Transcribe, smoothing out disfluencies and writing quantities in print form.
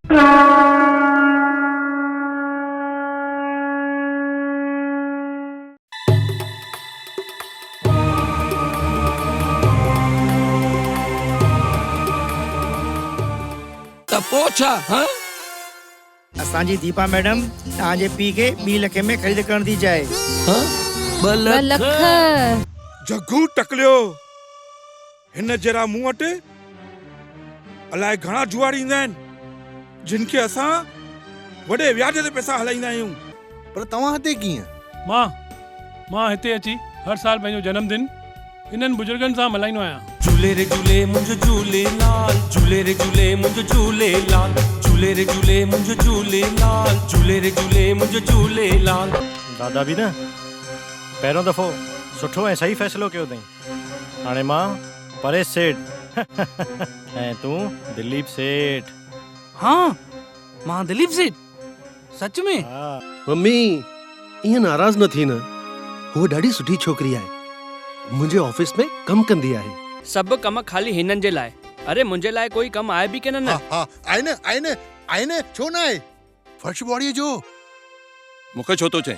पोछा हाँ? असांजी दीपा मैडम ताजे पी के 2 लख में खरीद कर दी जाए। हाँ? 2 लख जग्गू टकलियो हिन जरा मुंह वटि अलाए घणा जुआरी ईंदा आहिनि जिनखे असां वॾे व्याज ते पैसा हलाईंदा आहियूं। पर तव्हां हिते कीअं? मां हिते अची हर साल पंहिंजो जन्मदिन इन्हनि बुजुर्गनि सां मल्हाईंदो आहियां। झूले रे झूले मुंहिंजो झूलेलाल, झूले रे झूले मुंहिंजो झूलेलाल, झूले रे झूले मुंहिंजो झूलेलाल, झूले रे झूले मुंहिंजो झूलेलाल। दादा बि न पहिरों दफ़ो सुठो ऐं सही फ़ैसिलो कयो अथई। हाणे मां परेश सेठ ऐं तूं दिलीप सेठ। हाँ मां दिलीप सेठ सच में। मम्मी ईअं नाराज़ न थी न, हूअ ॾाढी सुठी छोकिरी आहे, मुंहिंजे ऑफिस में कमु कंदी आहे। सब कम खाली हिननि जे लाइ। अरे मुंहिंजे लाइ कोई कम आहे बि के न? आहे न छो न आहे? फर्श बॉडीअ जो मूंखे छो थो चए?